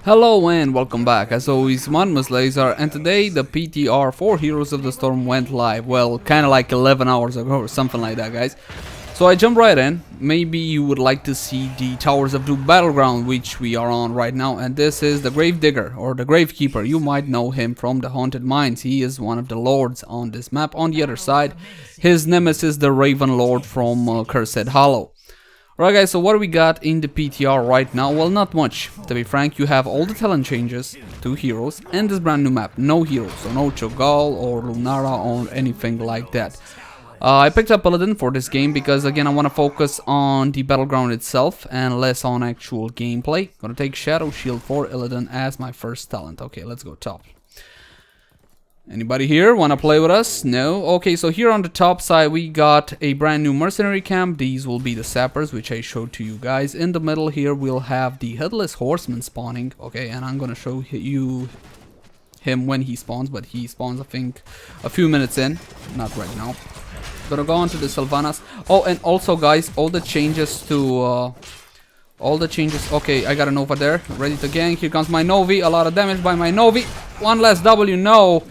Hello and welcome back. As always, my name is Lazer, and today the PTR for Heroes of the Storm went live. Well, kinda like 11 hours ago or something like that, guys. So I jump right in. Maybe you would like to see the Towers of Doom Battleground, which we are on right now, and this is the Gravedigger or the Gravekeeper. You might know him from the Haunted Mines. He is one of the lords on this map. On the other side, his nemesis, the Raven Lord from Cursed Hollow. Alright guys, so what do we got in the PTR right now? Well, not much. To be frank, you have all the talent changes, 2 heroes, and this brand new map. No heroes, so no Cho'Gall or Lunara or anything like that. I picked up Illidan for this game because, again, I want to focus on the battleground itself and less on actual gameplay. Gonna take Shadow Shield for Illidan as my first talent. Okay, let's go top. Anybody here wanna play with us? No? Okay, so here on the top side we got a brand new mercenary camp. These will be the sappers, which I showed to you guys. In the middle here we'll have the Headless Horseman spawning. Okay, and I'm gonna show you him when he spawns, but he spawns I think a few minutes in, not right now. Gonna go on to the Sylvanas. Oh, and also guys, all the changes to okay, I got a Nova there, ready to gank. Here comes my Novi, a lot of damage by my Novi. One less W, no!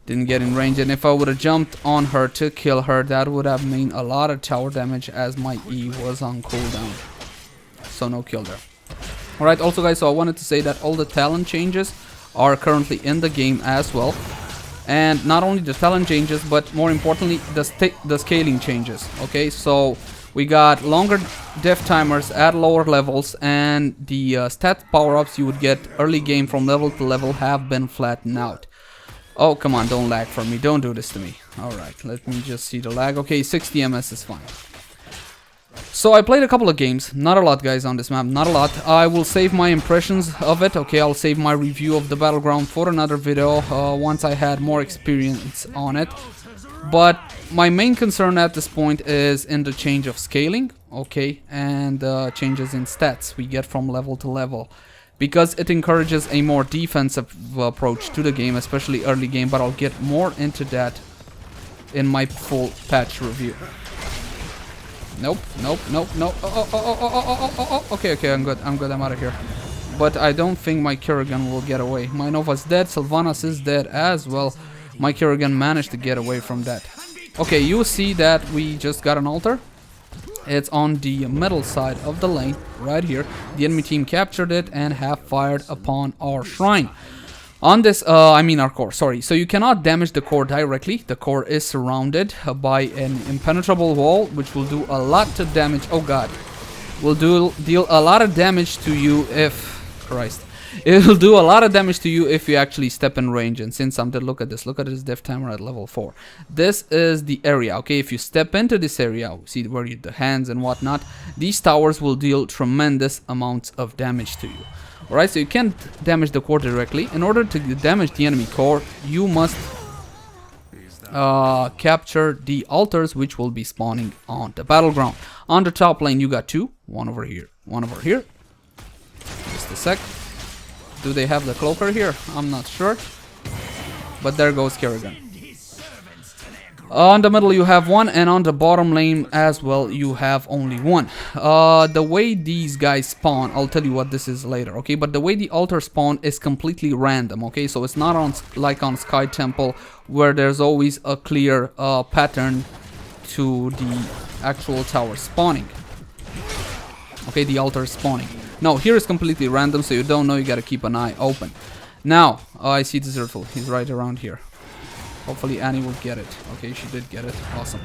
Didn't get in range, and if I would have jumped on her to kill her, that would have meant a lot of tower damage as my E was on cooldown. So no kill there. Alright, also guys, so I wanted to say that all the talent changes are currently in the game as well. And not only the talent changes, but more importantly, the scaling changes. Okay, so we got longer death timers at lower levels, and the stat power-ups you would get early game from level to level have been flattened out. Oh, come on, don't lag for me. Don't do this to me. Alright, let me just see the lag. Okay, 60 MS is fine. So I played a couple of games. Not a lot, guys, on this map. Not a lot. I will save my impressions of it. Okay, I'll save my review of the Battleground for another video once I had more experience on it. But my main concern at this point is in the change of scaling. Okay, and changes in stats we get from level to level. Because it encourages a more defensive approach to the game, especially early game, but I'll get more into that in my full patch review. Nope, nope, nope, nope. Okay, I'm good, I'm out of here. But I don't think my Kerrigan will get away. My Nova's dead, Sylvanas is dead as well. My Kerrigan managed to get away from that. Okay, you see that we just got an altar. It's on the middle side of the lane, right here. The enemy team captured it and have fired upon our shrine. On this, I mean our core, sorry. So you cannot damage the core directly. The core is surrounded by an impenetrable wall, which will do a lot of damage. Oh god. Will deal a lot of damage to you if... Christ. It will do a lot of damage to you if you actually step in range. And since I'm dead, look at this death timer at level 4. This is the area. Okay, if you step into this area, see where the hands and whatnot, these towers will deal tremendous amounts of damage to you. Alright, so you can't damage the core directly. In order to damage the enemy core, you must capture the altars, which will be spawning on the battleground. On the top lane you got 2, one over here, one over here. Just a sec. Do they have the cloaker here? I'm not sure. But there goes Kerrigan. On the middle you have 1, and on the bottom lane as well you have only 1. The way these guys spawn, I'll tell you what this is later, okay? But the way the altar spawn is completely random, okay? So it's not on like on Sky Temple where there's always a clear pattern to the actual tower spawning. Okay, the altar spawning. No, here is completely random, so you don't know, you gotta keep an eye open. Now, I see Desertful. He's right around here. Hopefully Annie will get it. Okay, she did get it. Awesome.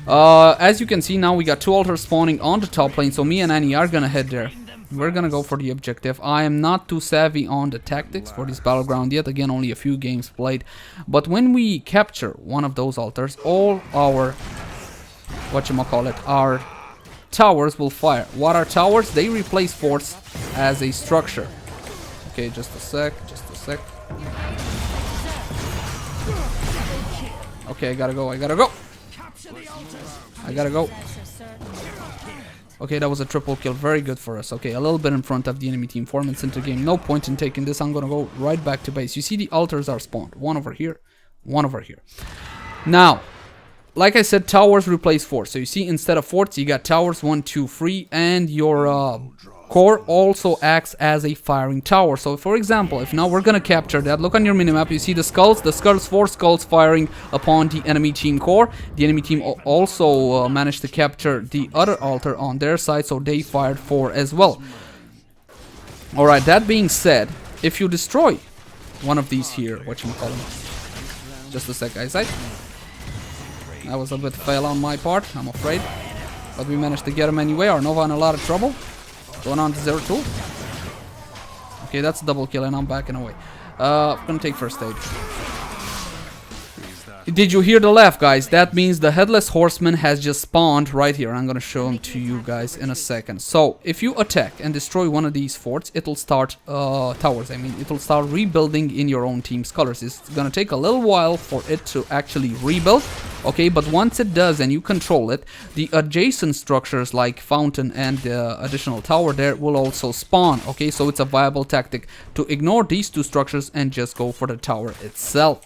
As you can see now, we got 2 altars spawning on the top lane, so me and Annie are gonna head there. We're gonna go for the objective. I am not too savvy on the tactics for this battleground yet. Again, only a few games played. But when we capture one of those altars, all our... our towers will fire. What are towers? They replace forts as a structure. Okay, just a sec. Okay, I gotta go. Okay, that was a triple kill. Very good for us. Okay, a little bit in front of the enemy team. 4 minutes into game. No point in taking this. I'm gonna go right back to base. You see the altars are spawned. One over here. One over here. Now, like I said, towers replace forts. So you see, instead of forts, you got towers 1, 2, 3, and your core also acts as a firing tower. So for example, if now we're gonna capture that, look on your minimap, you see the skulls, 4 skulls firing upon the enemy team core. The enemy team also managed to capture the other altar on their side, so they fired 4 as well. Alright, that being said, if you destroy one of these here, whatchamacallit, just a sec guys, that was a bit fail on my part, I'm afraid. But we managed to get him anyway. Our Nova in a lot of trouble. Going on to 0-2. Okay, that's a double kill and I'm backing away. I'm gonna take first aid. Did you hear the laugh, guys? That means the Headless Horseman has just spawned right here. I'm gonna show him to you guys in a second. So, if you attack and destroy one of these forts, it'll start, towers, I mean, it'll start rebuilding in your own team's colors. It's gonna take a little while for it to actually rebuild, okay, but once it does and you control it, the adjacent structures like fountain and the additional tower there will also spawn, okay, so it's a viable tactic to ignore these two structures and just go for the tower itself.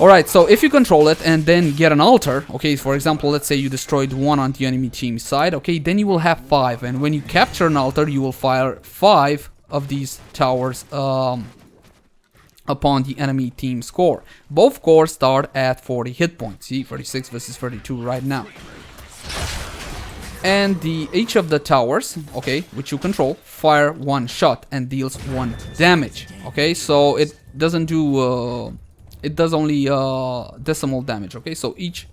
Alright, so if you control it and then get an altar, okay, for example, let's say you destroyed one on the enemy team side, okay, then you will have 5, and when you capture an altar, you will fire 5 of these towers upon the enemy team's core. Both cores start at 40 hit points, see, 36 versus 32 right now. And each of the towers, okay, which you control, fire 1 shot and deals 1 damage, okay, so it doesn't do... it does only decimal damage, okay? So each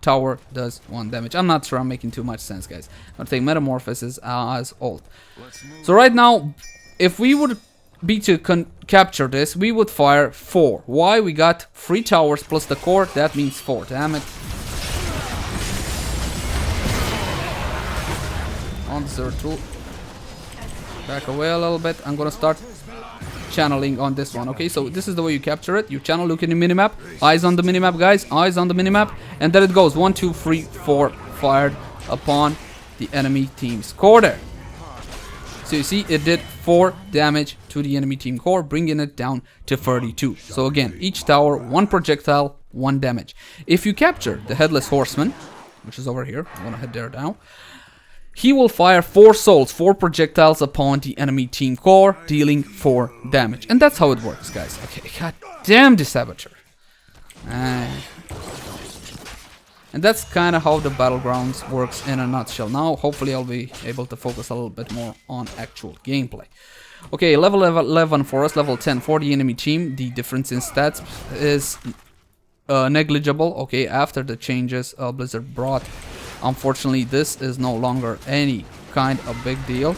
tower does 1 damage. I'm not sure I'm making too much sense, guys. I'll take Metamorphosis as ult. So right now, if we would be to capture this, we would fire 4. Why? We got 3 towers plus the core. That means 4. Damn it. On the 0-2. Back away a little bit. I'm gonna start channeling on this one, okay? So this is the way you capture it. You channel, look at the minimap, eyes on the minimap, guys, eyes on the minimap, and there it goes. 1 2 3 4 fired upon the enemy team's core there. So you see it did 4 damage to the enemy team core, bringing it down to 32. So again, each tower 1 projectile, 1 damage. If you capture the Headless Horseman, which is over here, I'm gonna head there now, he will fire 4 souls, 4 projectiles upon the enemy team core, dealing 4 damage. And that's how it works, guys. Okay, god damn this saboteur. And that's kind of how the Battlegrounds works in a nutshell. Now, hopefully I'll be able to focus a little bit more on actual gameplay. Okay, level 11 for us, level 10 for the enemy team. The difference in stats is negligible, okay, after the changes Blizzard brought. Unfortunately, this is no longer any kind of big deal.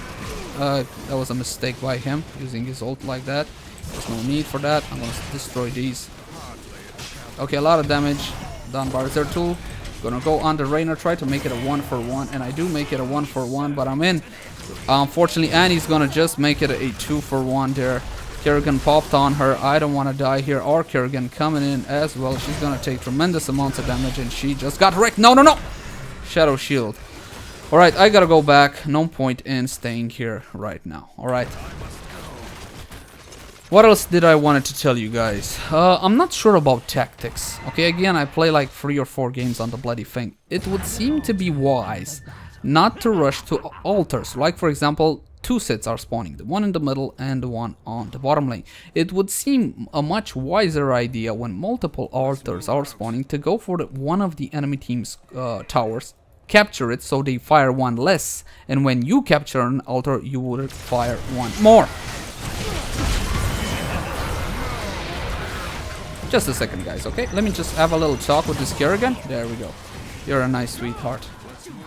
That was a mistake by him, using his ult like that. There's no need for that. I'm gonna destroy these. Okay, a lot of damage done by their tool. Gonna go on the Rainer, try to make it a 1-for-1, and I do make it a 1-for-1, but I'm in. Unfortunately, Annie's gonna just make it a 2-for-1 there. Kerrigan popped on her. I don't want to die here. Or Kerrigan coming in as well. She's gonna take tremendous amounts of damage, and she just got wrecked. No, no, no! Shadow shield. Alright, I gotta go back. No point in staying here right now. Alright. What else did I wanted to tell you guys? I'm not sure about tactics. Okay, again, I play like 3 or 4 games on the bloody thing. It would seem to be wise not to rush to altars. Like, for example, 2 sets are spawning. The one in the middle and the one on the bottom lane. It would seem a much wiser idea when multiple altars are spawning to go for one of the enemy team's towers, capture it so they fire 1 less, and when you capture an altar, you would fire 1 more. Just a second, guys, okay? Let me just have a little talk with this Kerrigan. There we go. You're a nice sweetheart.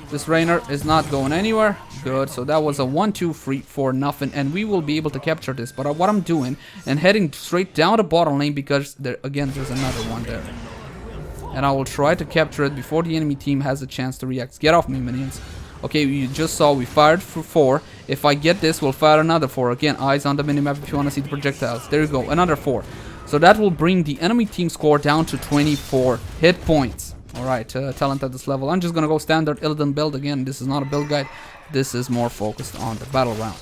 This Rainer is not going anywhere. Good, so that was a 1-2-3 for nothing, and we will be able to capture this. But what I'm doing, and heading straight down the bottom lane, because there again there's another one there. And I will try to capture it before the enemy team has a chance to react. Get off me, minions. Okay, you just saw we fired for 4. If I get this, we'll fire another 4. Again, eyes on the minimap if you want to see the projectiles. There you go, another 4. So that will bring the enemy team score down to 24 hit points. Alright, talent at this level. I'm just gonna go standard Illidan build again. This is not a build guide. This is more focused on the battleground.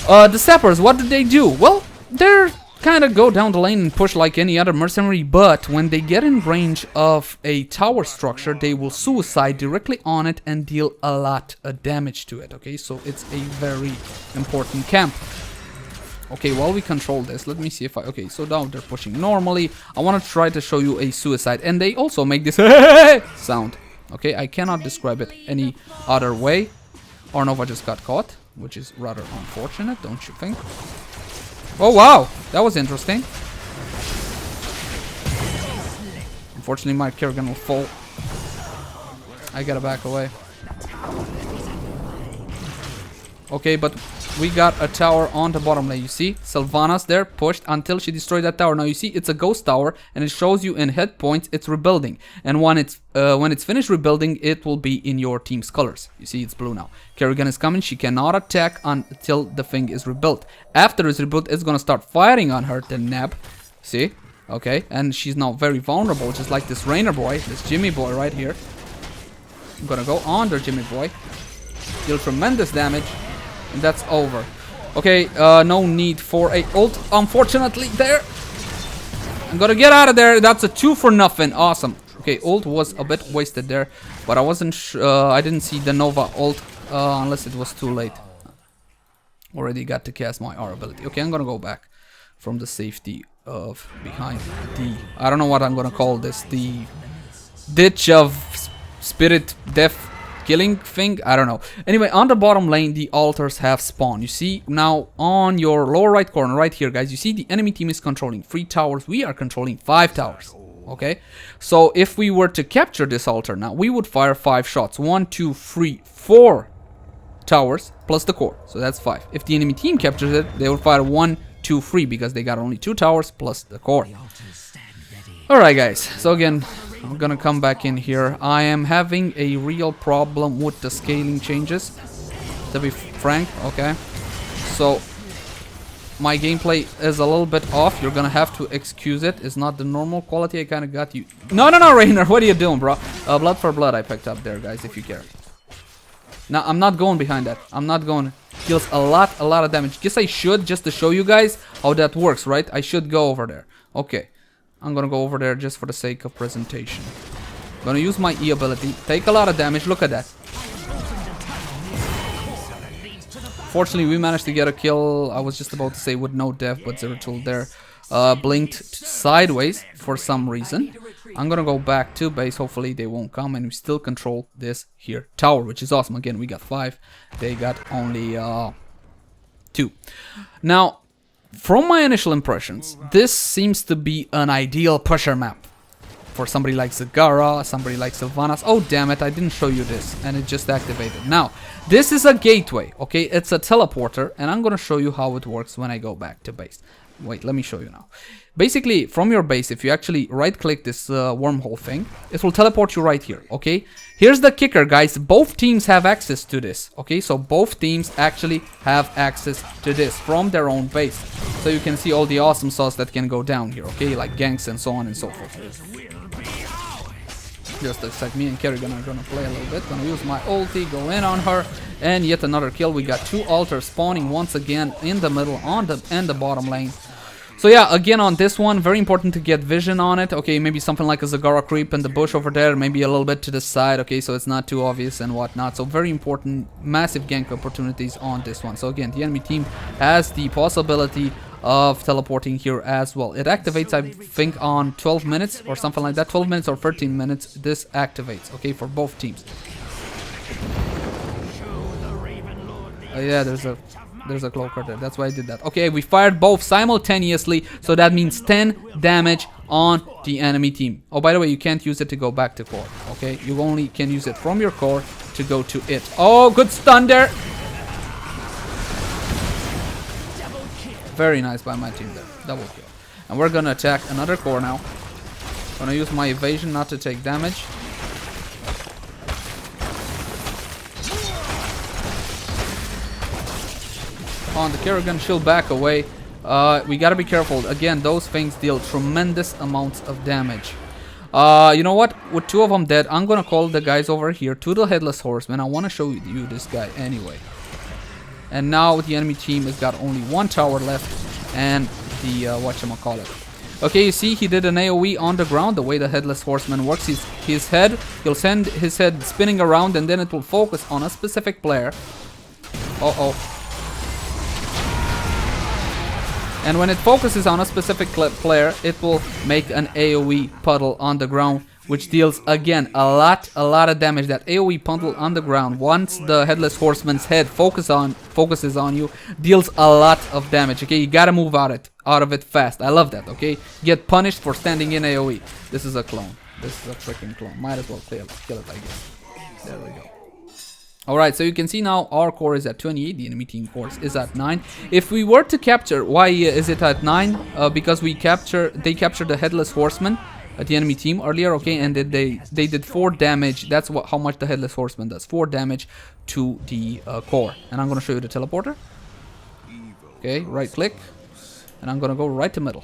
The sappers, what did they do? Well, they're kind of go down the lane and push like any other mercenary, but when they get in range of a tower structure, they will suicide directly on it and deal a lot of damage to it, okay? So it's a very important camp. Okay, while we control this, let me see if I... Okay, so now they're pushing normally. I want to try to show you a suicide, and they also make this sound. Okay, I cannot describe it any other way. Ornova just got caught, which is rather unfortunate, don't you think? Oh wow, that was interesting. Unfortunately, my Kerrigan will fall. I gotta back away. Okay, but we got a tower on the bottom lane. You see, Sylvanas there pushed until she destroyed that tower. Now you see, it's a ghost tower, and it shows you in hit points it's rebuilding. And when it's finished rebuilding, it will be in your team's colors. You see, it's blue now. Kerrigan is coming. She cannot attack until the thing is rebuilt. After it's rebuilt, it's gonna start firing on her. The nab, see, okay, and she's now very vulnerable, just like this Rainer boy, this Jimmy boy right here. I'm gonna go on there, Jimmy boy. Deal tremendous damage. And that's over. Okay, no need for a ult, unfortunately, there. I'm gonna get out of there. That's a 2 for nothing. Awesome. Okay, ult was a bit wasted there, but I didn't see the Nova ult unless it was too late. Already got to cast my R ability. Okay, I'm gonna go back from the safety of behind the... I don't know what I'm gonna call this. The ditch of spirit death killing thing, I don't know. Anyway, on the bottom lane, the altars have spawned. You see now on your lower right corner, right here, guys, you see the enemy team is controlling 3 towers. We are controlling 5 towers. Okay, so if we were to capture this altar now, we would fire 5 shots. 1, 2, 3, 4 towers plus the core. So that's 5. If the enemy team captures it, they would fire 1, 2, 3 because they got only 2 towers plus the core. Alright, guys, so again, I'm gonna come back in here. I am having a real problem with the scaling changes, to be frank, okay? So, my gameplay is a little bit off. You're gonna have to excuse it. It's not the normal quality. I kinda got you. No, Rainer, what are you doing, bro? Blood for blood I picked up there, guys, if you care. Now, I'm not going behind that. I'm not going. Deals a lot of damage. Guess I should, just to show you guys how that works, right? I should go over there. Okay. I'm gonna go over there just for the sake of presentation. Gonna use my E ability. Take a lot of damage. Look at that. Fortunately, we managed to get a kill. I was just about to say with no death, but Zeratul there blinked sideways for some reason. I'm gonna go back to base. Hopefully they won't come, and we still control this here tower, which is awesome. Again, we got 5. They got only 2. Now, from my initial impressions, this seems to be an ideal pusher map for somebody like Zagara, somebody like Sylvanas. Oh damn it, I didn't show you this, and it just activated. Now, this is a gateway, okay? It's a teleporter, and I'm gonna show you how it works when I go back to base. Wait, let me show you now. Basically, from your base, if you actually right-click this wormhole thing, it will teleport you right here, okay? Here's the kicker, guys. Both teams have access to this, okay? So both teams actually have access to this from their own base. So you can see all the awesome sauce that can go down here, okay? Like ganks and so on and so forth. Just looks like me and Kerrigan are gonna play a little bit. Gonna use my ulti, go in on her, and yet another kill. We got 2 altars spawning once again in the middle on the bottom lane. So yeah, again on this one, very important to get vision on it. Okay, maybe something like a Zagara creep in the bush over there, maybe a little bit to the side, okay, so it's not too obvious and whatnot. So very important, massive gank opportunities on this one. So again, the enemy team has the possibility of teleporting here as well. It activates, I think, on 12 minutes or something like that. 12 minutes or 13 minutes, this activates, okay, for both teams. Yeah, there's a cloaker there. That's why I did that. Okay, we fired both simultaneously, so that means 10 damage on the enemy team. Oh, by the way, you can't use it to go back to core. Okay, you only can use it from your core to go to it. Oh, good stun there. Very nice by my team there. Double kill. And we're gonna attack another core now. Gonna use my evasion not to take damage. On the Kerrigan, she'll back away. We gotta be careful. Again, those things deal tremendous amounts of damage. You know what? With 2 of them dead, I'm gonna call the guys over here to the Headless Horseman. I wanna show you this guy anyway. And now the enemy team has got only 1 tower left, and the whatchamacallit. Okay, you see he did an AoE on the ground. The way the Headless Horseman works, his head, he'll send his head spinning around, and then it will focus on a specific player. And when it focuses on a specific player, it will make an AoE puddle on the ground, which deals, again, a lot of damage. That AoE puddle on the ground, once the Headless Horseman's head focuses on you, deals a lot of damage. Okay, you gotta move out of it fast. I love that. Okay, get punished for standing in AoE. This is a clone. This is a freaking clone. Might as well kill it, I guess. There we go. Alright, so you can see now our core is at 28, the enemy team core is at 9. If we were to capture, why is it at 9? Because they captured the Headless Horseman at the enemy team earlier, okay, and they did 4 damage. That's how much the Headless Horseman does, 4 damage to the core. And I'm gonna show you the teleporter. Okay, right click, and I'm gonna go right to middle.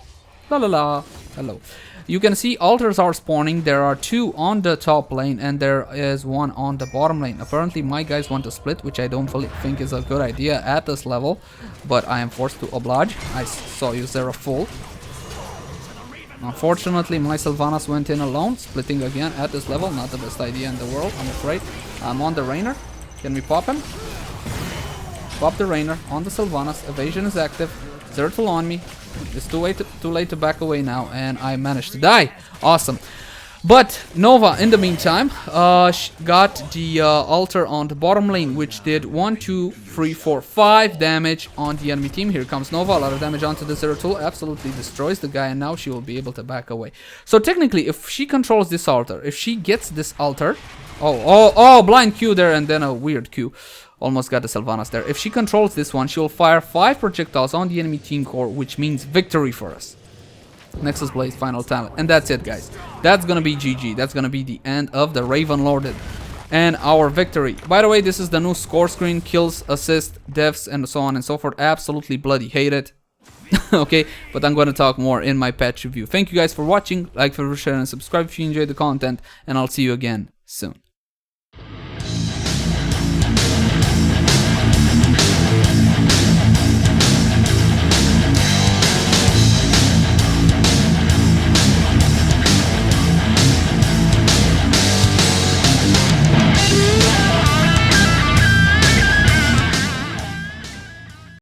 La la la, hello. You can see altars are spawning. There are 2 on the top lane and there is 1 on the bottom lane. Apparently my guys want to split, which I don't think is a good idea at this level, but I am forced to oblige. I saw you Zera full. Unfortunately my Sylvanas went in alone. Splitting again at this level, not the best idea in the world, I'm afraid. I'm on the Rainer. Can we pop him? Pop the Rainer on the Sylvanas. Evasion is active. Zertul on me. It's too late to back away now, and I managed to die. Awesome. But Nova, in the meantime, got the altar on the bottom lane, which did 1, 2, 3, 4, 5 damage on the enemy team. Here comes Nova, a lot of damage onto the Zertul, absolutely destroys the guy, and now she will be able to back away. So technically, if she controls this altar, if she gets this altar, oh, blind Q there, and then a weird Q. Almost got the Sylvanas there. If she controls this one, she will fire 5 projectiles on the enemy team core, which means victory for us. Nexus Blaze final talent. And that's it, guys. That's gonna be GG. That's gonna be the end of the Raven Lorded and our victory. By the way, this is the new score screen. Kills, assists, deaths, and so on and so forth. Absolutely bloody hate it. Okay, but I'm gonna talk more in my patch review. Thank you guys for watching. Like, favorite, share, and subscribe if you enjoyed the content. And I'll see you again soon.